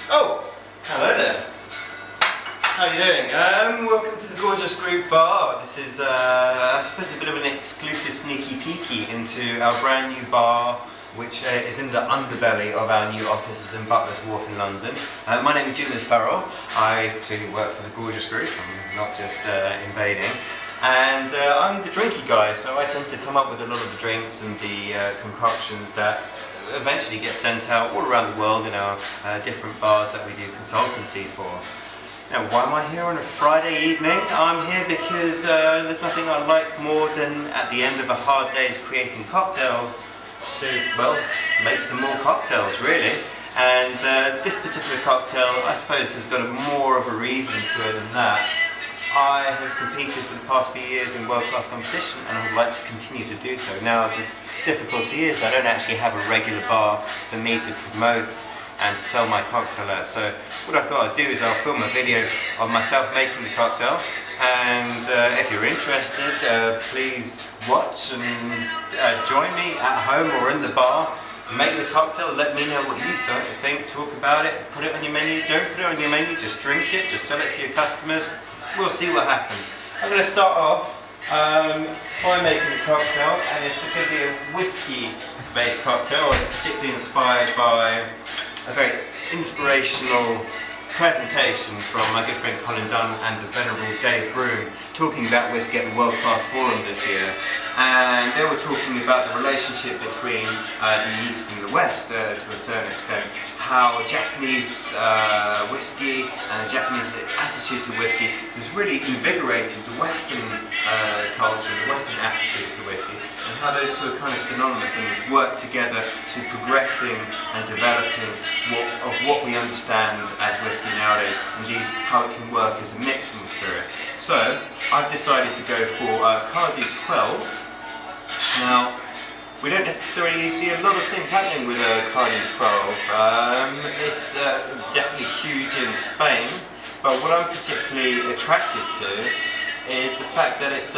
Oh, hello there. How are you doing? Welcome to the Gorgeous Group Bar. This is, I suppose, a bit of an exclusive sneaky peeky into our brand new bar, which is in the underbelly of our new offices in Butler's Wharf in London. My name is Julian. I clearly work for the Gorgeous Group. I'm not just invading. And I'm the drinky guy, so I tend to come up with a lot of the drinks and the concoctions that eventually get sent out all around the world in our different bars that we do consultancy for. Now, why am I here on a Friday evening? I'm here because there's nothing I like more than at the end of a hard day's creating cocktails to, well, make some more cocktails really. And this particular cocktail, I suppose, has got more of a reason to it than that. I have competed for the past few years in world-class competition and I would like to continue to do so. Now, the difficulty is I don't actually have a regular bar for me to promote and sell my cocktail at. So what I thought I'd do is I'll film a video of myself making the cocktail, and if you're interested, please watch and join me at home or in the bar. Make the cocktail, let me know what you think, talk about it, put it on your menu, don't put it on your menu, just drink it, just sell it to your customers. We'll see what happens. I'm going to start off by making a cocktail, and it's going to be a whiskey-based cocktail, particularly inspired by a very inspirational presentation from my good friend Colin Dunn and the venerable Dave Broom, talking about whiskey at the World Class Forum this year. And they were talking about the relationship between the East and the West to a certain extent, how Japanese whiskey and the Japanese attitude to whiskey has really invigorated the Western culture, the Western attitude to whiskey, and how those two are kind of synonymous and work together to progressing and developing what we understand as whiskey nowadays, indeed how it can work as a mixing spirit. So I've decided to go for Cardi 12. Now, we don't necessarily see a lot of things happening with Cardi 12. It's definitely huge in Spain, but what I'm particularly attracted to is the fact that it's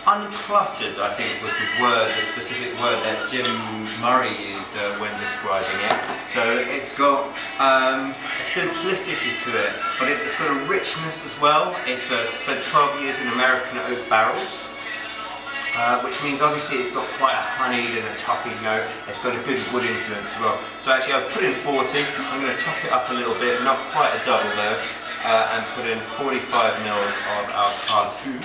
uncluttered, I think was the specific word that Jim Murray used when describing it. So it's got a simplicity to it, but it's got a richness as well. It's spent 12 years in American oak barrels, which means obviously it's got quite a honeyed and a toffee note. It's got a good wood influence as well. So actually I've put in 40, I'm going to top it up a little bit, not quite a double though, and put in 45 ml of our Cardi.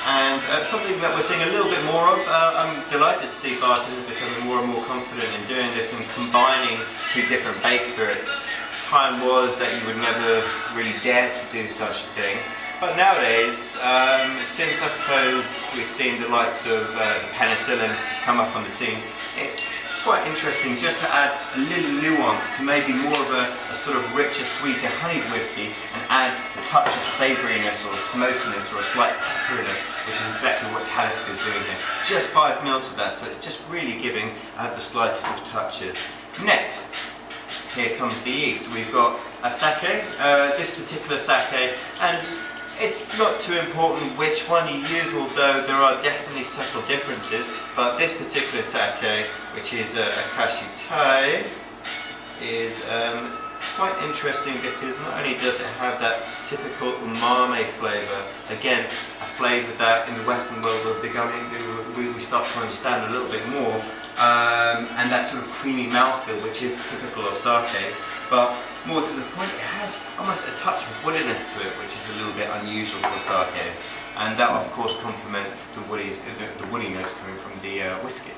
And something that we're seeing a little bit more of, I'm delighted to see bartenders becoming more and more confident in doing this and combining two different base spirits. Time was that you would never really dare to do such a thing, but nowadays, since I suppose we've seen the likes of penicillin come up on the scene, it's quite interesting just to add a little nuance to maybe more of a sort of richer, sweeter honeyed whiskey and add a touch of savouriness or smokiness or a slight pepperiness, which is exactly what Talisker is doing here. Just 5 ml of that, so it's just really giving the slightest of touches. Next, here comes the yeast. We've got a sake, this particular sake, and it's not too important which one you use, although there are definitely subtle differences, but this particular sake, which is a cashew Thai, is quite interesting because not only does it have that typical umami flavour, again a flavour that in the Western world we're becoming, we start to understand a little bit more, and that sort of creamy mouthfeel which is typical of sake, but more to the point, it has almost a touch of woodiness to it, which is a little bit unusual for sakes, and that of course complements the woody notes coming from the whiskey.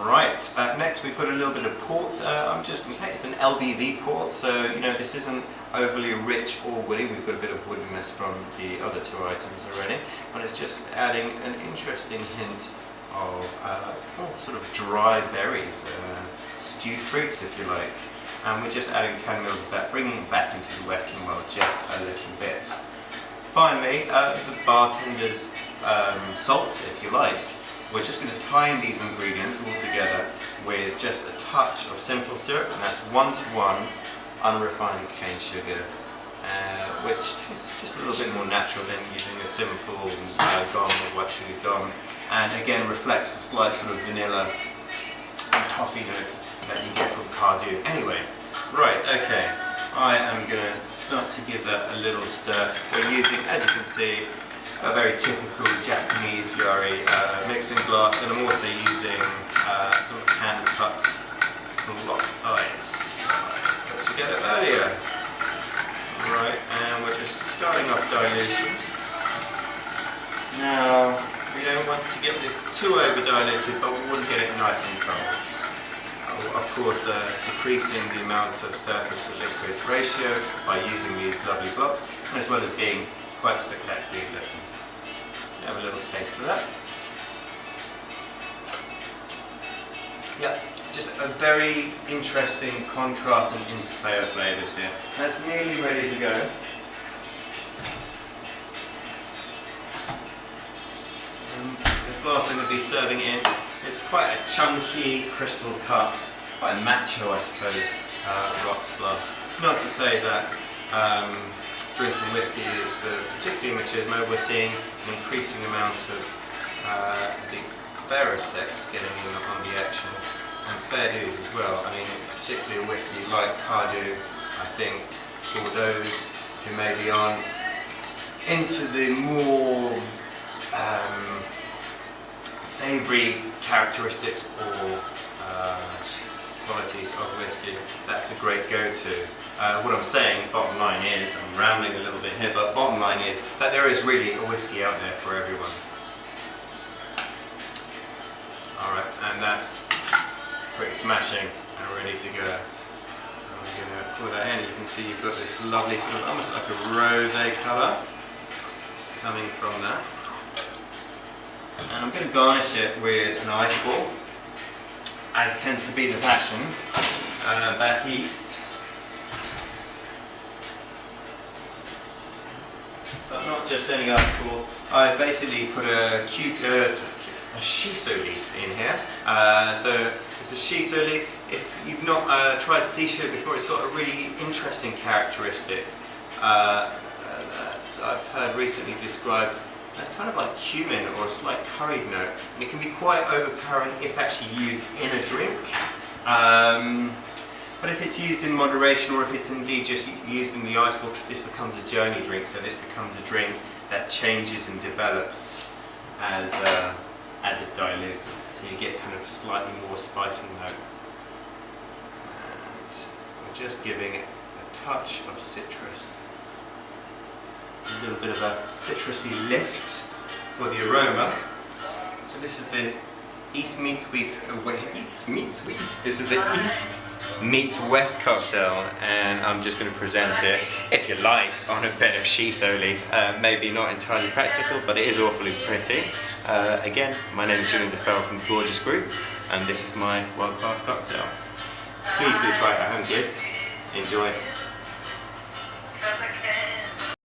Right, next we've got a little bit of port. I'm just going to say it's an LBV port, so you know this isn't overly rich or woody. We've got a bit of woodiness from the other two items already, but it's just adding an interesting hint of sort of dry berries, stewed fruits if you like. And we're just adding 10 ml of that, bringing it back into the Western world just a little bit. Finally, the bartender's salt, if you like. We're just going to tie in these ingredients all together with just a touch of simple syrup, and that's 1:1 unrefined cane sugar, which tastes just a little bit more natural than using a simple gum or wachu gum, and again reflects the slight sort of vanilla and toffee notes that you get from Diageo. Anyway, right, okay, I am going to start to give that a little stir. We're using, as you can see, a very typical Japanese yari mixing glass, and I'm also using some hand-cut block ice put together earlier. Right, and we're just starting off dilution. Now, we don't want to get this too over diluted, but we want to get it nice and cold. Of course, decreasing the amount of surface to liquid ratio by using these lovely blocks, as well as being quite spectacularly looking. Have a little taste of that. Yeah, just a very interesting contrast and interplay of flavours here. That's nearly ready to go. The glass I'm going to be serving in is quite a chunky crystal cut, quite a macho, I suppose, rocks glass. Not to say that drinking whiskey is particularly machismo. We're seeing an increasing amount of the fairer sex getting in on the action, and fair dues as well. I mean, particularly a whiskey like Diageo, I think, for those who may be on into the more savoury characteristics or qualities of whiskey, that's a great go-to. What I'm saying, bottom line is, I'm rambling a little bit here, but bottom line is that there is really a whiskey out there for everyone. Alright, and that's pretty smashing and ready to go. I'm going to pour that in. You can see you've got this lovely sort of almost like a rosé colour coming from that. And I'm going to garnish it with an ice ball, as tends to be the fashion back east. But not just any ice ball. I basically put a shiso leaf in here. So it's a shiso leaf. If you've not tried shiso before, it's got a really interesting characteristic that I've heard recently described as kind of like cumin or a slight curried note. And it can be quite overpowering if actually used in a drink. But if it's used in moderation, or if it's indeed just used in the ice ball, this becomes a journey drink. So this becomes a drink that changes and develops as it dilutes. So you get kind of slightly more spicy note. And we're just giving it a touch of citrus. A little bit of a citrusy lift for the aroma. So this is the East meets West. This is the East meets West cocktail, and I'm just going to present it, if you like, on a bit of shiso leaf. Maybe not entirely practical, but it is awfully pretty. Again, my name is Julian from the Gorgeous Group, and this is my world-class cocktail. Please do try it at home, kids. Enjoy.